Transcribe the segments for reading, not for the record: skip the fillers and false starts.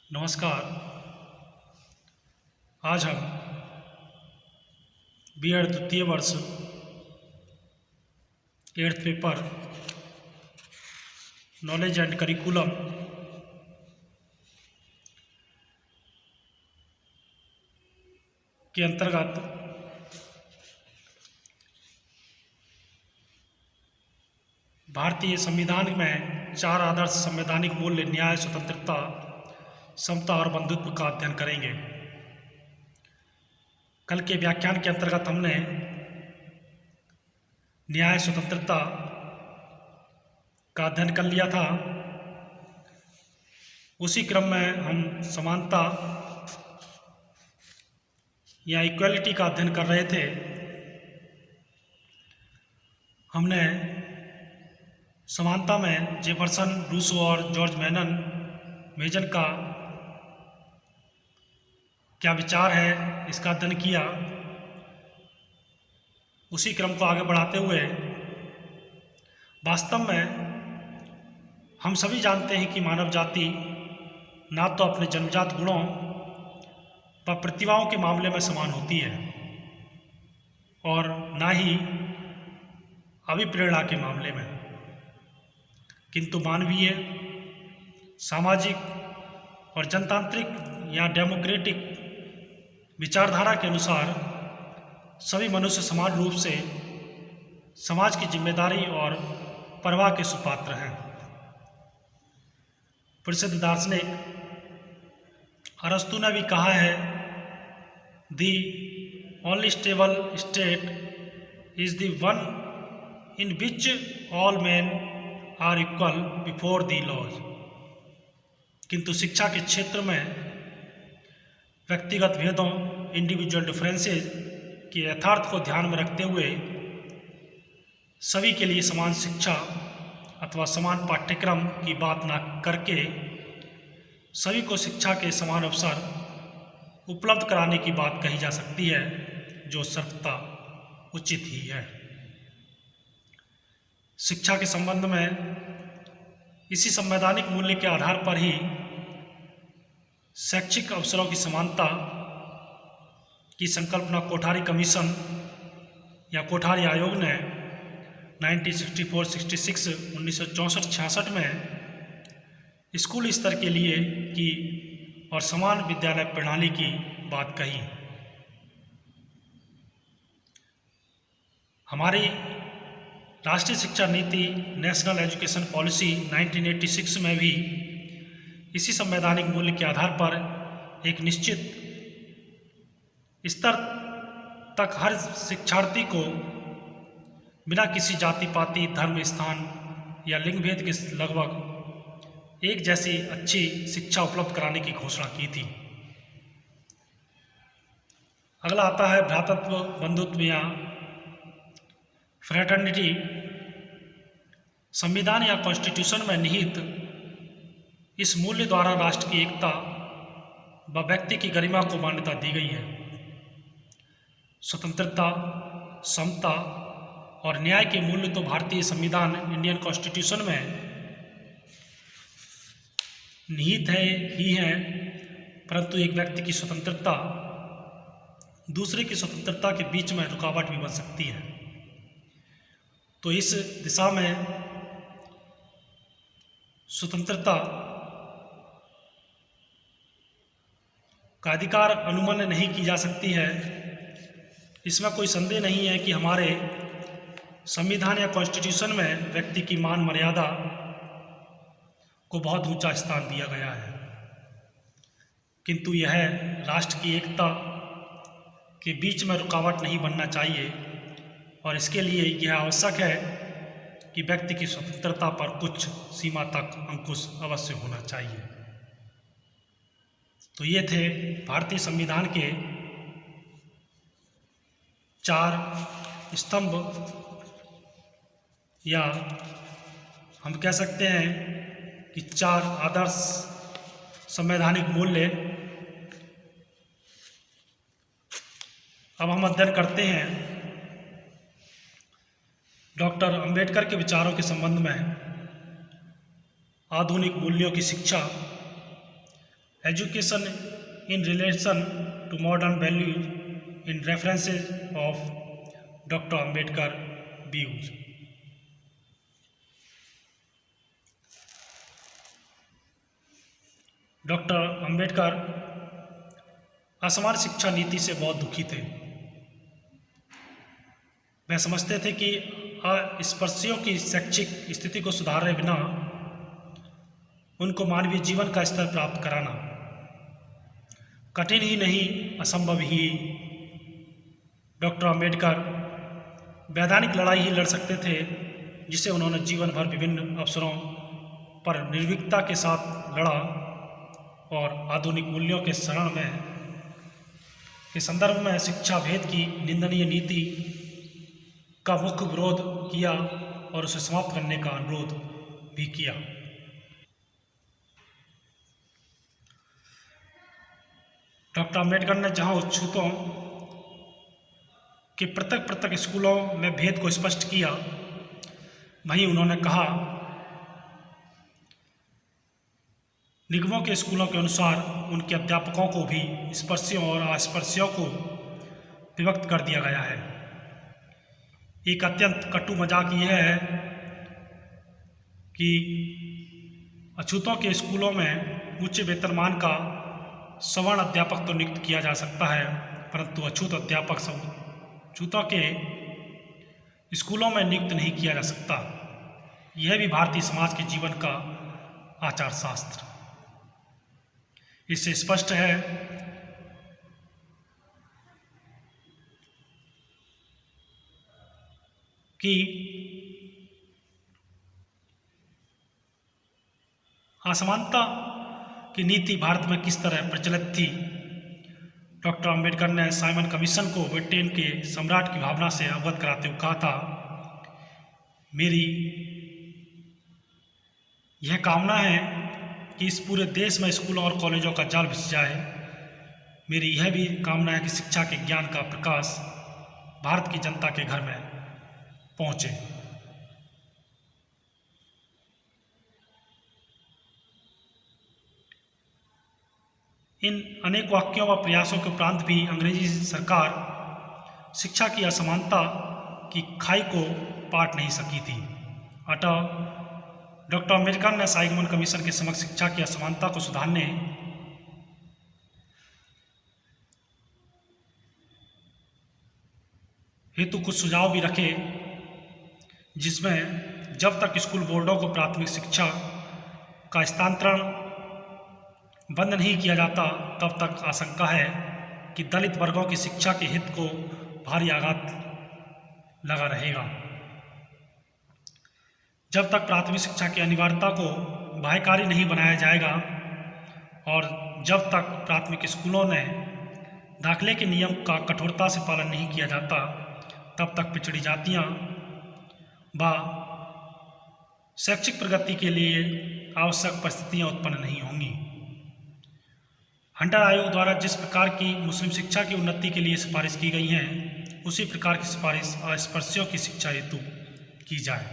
नमस्कार। आज हम बीएड द्वितीय वर्ष 8th paper knowledge and curriculum के अंतर्गत भारतीय संविधान में 4 आदर्श संवैधानिक मूल्य न्याय, स्वतंत्रता, समता और बंधुत्व का अध्ययन करेंगे। कल के व्याख्यान के अंतर्गत हमने न्याय, स्वतंत्रता का अध्ययन कर लिया था। उसी क्रम में हम समानता या इक्वलिटी का अध्ययन कर रहे थे। हमने समानता में जेफरसन, रूसो और जॉर्ज मेजन का क्या विचार है इसका अध्ययन किया। उसी क्रम को आगे बढ़ाते हुए वास्तव में हम सभी जानते हैं कि मानव जाति ना तो अपने जन्मजात गुणों व प्रतिभाओं के मामले में समान होती है और ना ही अभिप्रेरणा के मामले में, किंतु मानवीय, सामाजिक और जनतांत्रिक या डेमोक्रेटिक विचारधारा के अनुसार सभी मनुष्य समान रूप से समाज की जिम्मेदारी और परवाह के सुपात्र हैं। प्रसिद्ध दार्शनिक अरस्तु ने भी कहा है, the only stable state is the one in which all man are equal before the laws. किंतु शिक्षा के क्षेत्र में व्यक्तिगत भेदों, इंडिविजुअल डिफरेंसेस के यथार्थ को ध्यान में रखते हुए सभी के लिए समान शिक्षा अथवा समान पाठ्यक्रम की बात न करके सभी को शिक्षा के समान अवसर उपलब्ध कराने की बात कही जा सकती है, जो सर्वथा उचित ही है। शिक्षा के संबंध में इसी संवैधानिक मूल्य के आधार पर ही शैक्षिक अवसरों की समानता की संकल्पना कोठारी कमीशन या कोठारी आयोग ने 1964-66 में स्कूल स्तर के लिए की और समान विद्यालय प्रणाली की बात कही। हमारी राष्ट्रीय शिक्षा नीति नेशनल एजुकेशन पॉलिसी 1986 में भी इसी संवैधानिक मूल्य के आधार पर एक निश्चित स्तर तक हर शिक्षार्थी को बिना किसी जाति पाति, धर्म, स्थान या लिंग भेद के लगभग एक जैसी अच्छी शिक्षा उपलब्ध कराने की घोषणा की थी। अगला आता है भ्रातृत्व, बंधुत्व या फ्रेटर्निटी। संविधान या कॉन्स्टिट्यूशन में निहित इस मूल्य द्वारा राष्ट्र की एकता व व्यक्ति की गरिमा को मान्यता दी गई है। स्वतंत्रता, समता और न्याय के मूल्य तो भारतीय संविधान, इंडियन कॉन्स्टिट्यूशन में निहित ही हैं, परंतु एक व्यक्ति की स्वतंत्रता दूसरे की स्वतंत्रता के बीच में रुकावट भी बन सकती है। तो इस दिशा में स्वतंत्रता का अधिकार अनुमन्य नहीं की जा सकती है। इसमें कोई संदेह नहीं है कि हमारे संविधान या कॉन्स्टिट्यूशन में व्यक्ति की मान मर्यादा को बहुत ऊंचा स्थान दिया गया है, किंतु यह राष्ट्र की एकता के बीच में रुकावट नहीं बनना चाहिए और इसके लिए यह आवश्यक है कि व्यक्ति की स्वतंत्रता पर कुछ सीमा तक अंकुश अवश्य होना चाहिए। तो ये थे भारतीय संविधान के 4 स्तंभ, या हम कह सकते हैं कि 4 आदर्श संवैधानिक मूल्य। अब हम अध्ययन करते हैं डॉक्टर अंबेडकर के विचारों के संबंध में आधुनिक मूल्यों की शिक्षा education in relation to modern values in references of Dr. Ambedkar views. Doctor Ambedkar असमान शिक्षा नीति से बहुत दुखी थे। वे समझते थे कि अस्पृश्यों की शैक्षिक स्थिति को सुधारे बिना उनको मानवीय जीवन का स्तर प्राप्त कराना कठिन ही नहीं असंभव ही। डॉक्टर अंबेडकर वैधानिक लड़ाई ही लड़ सकते थे जिसे उन्होंने जीवन भर विभिन्न अवसरों पर निर्भीकता के साथ लड़ा और आधुनिक मूल्यों के शरण में के संदर्भ में शिक्षा भेद की निंदनीय नीति का मुख्य विरोध किया और उसे समाप्त करने का अनुरोध भी किया। डॉक्टर अंबेडकर ने जहां अछूतों के पृथक स्कूलों में भेद को स्पष्ट किया, वहीं उन्होंने कहा निगमों के स्कूलों के अनुसार उनके अध्यापकों को भी स्पर्शियों और अस्पर्शियों को विभक्त कर दिया गया है। एक अत्यंत कटु मजाक यह है कि अछूतों के स्कूलों में उच्च वेतनमान का सवर्ण अध्यापक तो नियुक्त किया जा सकता है, परंतु अछूत अध्यापक अछूतों के स्कूलों में नियुक्त नहीं किया जा सकता। यह भी भारतीय समाज के जीवन का आचार शास्त्र। इससे स्पष्ट है कि असमानता की नीति भारत में किस तरह प्रचलित थी। डॉक्टर अंबेडकर ने साइमन कमीशन को ब्रिटेन के सम्राट की भावना से अवगत कराते हुए कहा था, मेरी यह कामना है कि इस पूरे देश में स्कूलों और कॉलेजों का जाल बिछ जाए। मेरी यह भी कामना है कि शिक्षा के ज्ञान का प्रकाश भारत की जनता के घर में पहुंचे। इन अनेक वाक्यों व प्रयासों के उपरांत भी अंग्रेजी सरकार शिक्षा की असमानता की खाई को पाट नहीं सकी थी। अतः डॉक्टर अंबेडकर ने साइमन कमीशन के समक्ष शिक्षा की असमानता को सुधारने हेतु कुछ सुझाव भी रखे, जिसमें जब तक स्कूल बोर्डों को प्राथमिक शिक्षा का हस्तांतरण बंद नहीं किया जाता, तब तक आशंका है कि दलित वर्गों की शिक्षा के हित को भारी आघात लगा रहेगा। जब तक प्राथमिक शिक्षा की अनिवार्यता को बाध्यकारी नहीं बनाया जाएगा और जब तक प्राथमिक स्कूलों ने दाखिले के नियम का कठोरता से पालन नहीं किया जाता, तब तक पिछड़ी जातियां व शैक्षिक प्रगति के लिए आवश्यक परिस्थितियां उत्पन्न नहीं होंगी। हंटर आयोग द्वारा जिस प्रकार की मुस्लिम शिक्षा की उन्नति के लिए सिफारिश की गई है, उसी प्रकार की सिफारिश अस्पृश्यों की शिक्षा हेतु की जाए।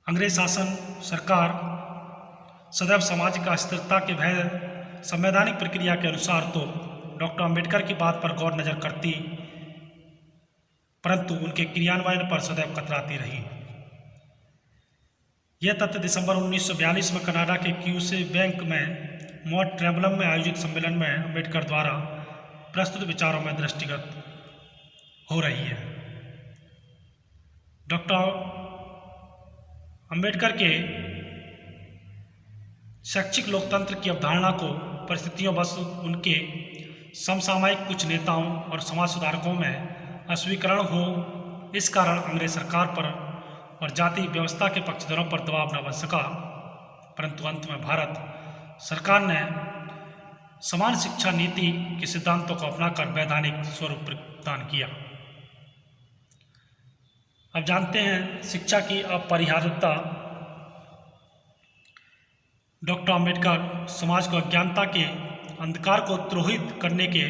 अंग्रेज शासन सरकार सदैव सामाजिक अस्थिरता के भय संवैधानिक प्रक्रिया के अनुसार तो डॉक्टर अंबेडकर की बात पर गौर नजर करती, परंतु उनके क्रियान्वयन पर सदैव कतराती रही। यह तथ्य दिसंबर 1942 में कनाडा के क्यूसे बैंक में मॉन्ट ट्रेम्बलम में आयोजित सम्मेलन में अंबेडकर द्वारा प्रस्तुत विचारों में दृष्टिगत हो रही है। डॉक्टर अंबेडकर के शैक्षिक लोकतंत्र की अवधारणा को परिस्थितियों बस उनके समसामयिक कुछ नेताओं और समाज सुधारकों में अस्वीकरण हो, इस कारण अंग्रेज सरकार पर और जाति व्यवस्था के पक्षधरों पर दबाव न बन सका, परंतु अंत में भारत सरकार ने समान शिक्षा नीति के सिद्धांतों को अपनाकर वैधानिक स्वरूप प्रदान किया। अब जानते हैं शिक्षा की अपरिहार्यता। डॉक्टर अंबेडकर समाज को अज्ञानता के अंधकार को द्रोहित करने के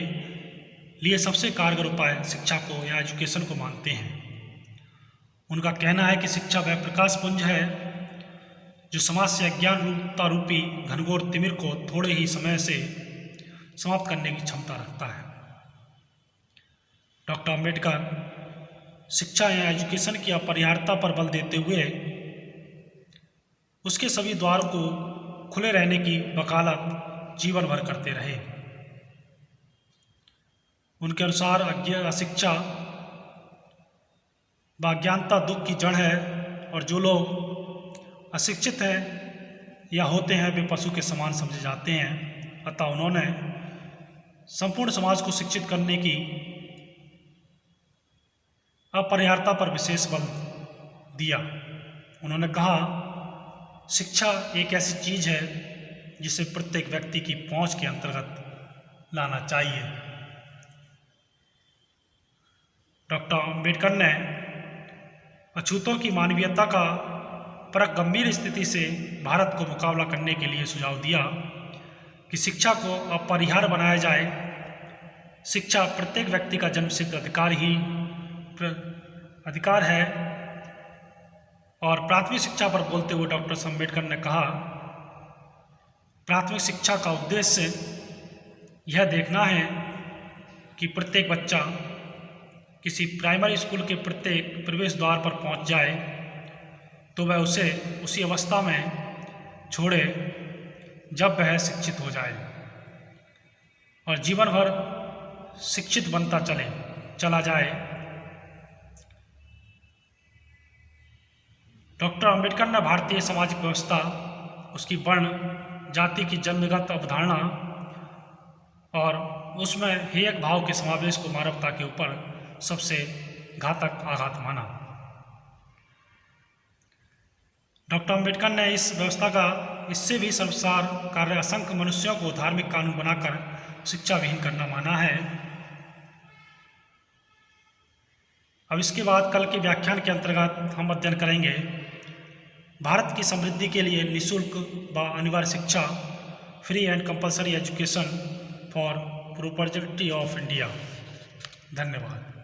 लिए सबसे कारगर उपाय शिक्षा को या एजुकेशन को मानते हैं। उनका कहना है कि शिक्षा वह प्रकाश पुंज है जो समाज से अज्ञान रूपता रूपी घनघोर तिमिर को थोड़े ही समय से समाप्त करने की क्षमता रखता है। डॉक्टर अम्बेडकर शिक्षा या एजुकेशन की अपरिहार्यता पर बल देते हुए उसके सभी द्वार को खुले रहने की वकालत जीवन भर करते रहे। उनके अनुसार अशिक्षा व अज्ञानता दुख की जड़ है और जो लोग अशिक्षित हैं या होते हैं वे पशु के समान समझे जाते हैं। अतः उन्होंने संपूर्ण समाज को शिक्षित करने की अपरिहार्यता पर विशेष बल दिया। उन्होंने कहा, शिक्षा एक ऐसी चीज है जिसे प्रत्येक व्यक्ति की पहुंच के अंतर्गत लाना चाहिए। डॉक्टर अम्बेडकर ने अछूतों की मानवीयता का परख गंभीर स्थिति से भारत को मुकाबला करने के लिए सुझाव दिया कि शिक्षा को अपरिहार्य बनाया जाए। शिक्षा प्रत्येक व्यक्ति का जन्मसिद्ध अधिकार है। और प्राथमिक शिक्षा पर बोलते हुए डॉक्टर अम्बेडकर ने कहा, प्राथमिक शिक्षा का उद्देश्य यह देखना है कि प्रत्येक बच्चा किसी प्राइमरी स्कूल के प्रत्येक प्रवेश द्वार पर पहुंच जाए तो वह उसे उसी अवस्था में छोड़े जब वह शिक्षित हो जाए और जीवन भर शिक्षित बनता चला जाए। डॉक्टर अम्बेडकर ने भारतीय सामाजिक व्यवस्था, उसकी वर्ण जाति की जन्मगत अवधारणा और उसमें हेयक भाव के समावेश को मानवता के ऊपर सबसे घातक आघात माना। डॉक्टर अम्बेडकर ने इस व्यवस्था का इससे भी सर्वसार कार्य असंख्य मनुष्यों को धार्मिक कानून बनाकर शिक्षा विहीन करना माना है। अब इसके बाद कल के व्याख्यान के अंतर्गत हम अध्ययन करेंगे भारत की समृद्धि के लिए निःशुल्क व अनिवार्य शिक्षा, free and compulsory education for prosperity of India. धन्यवाद।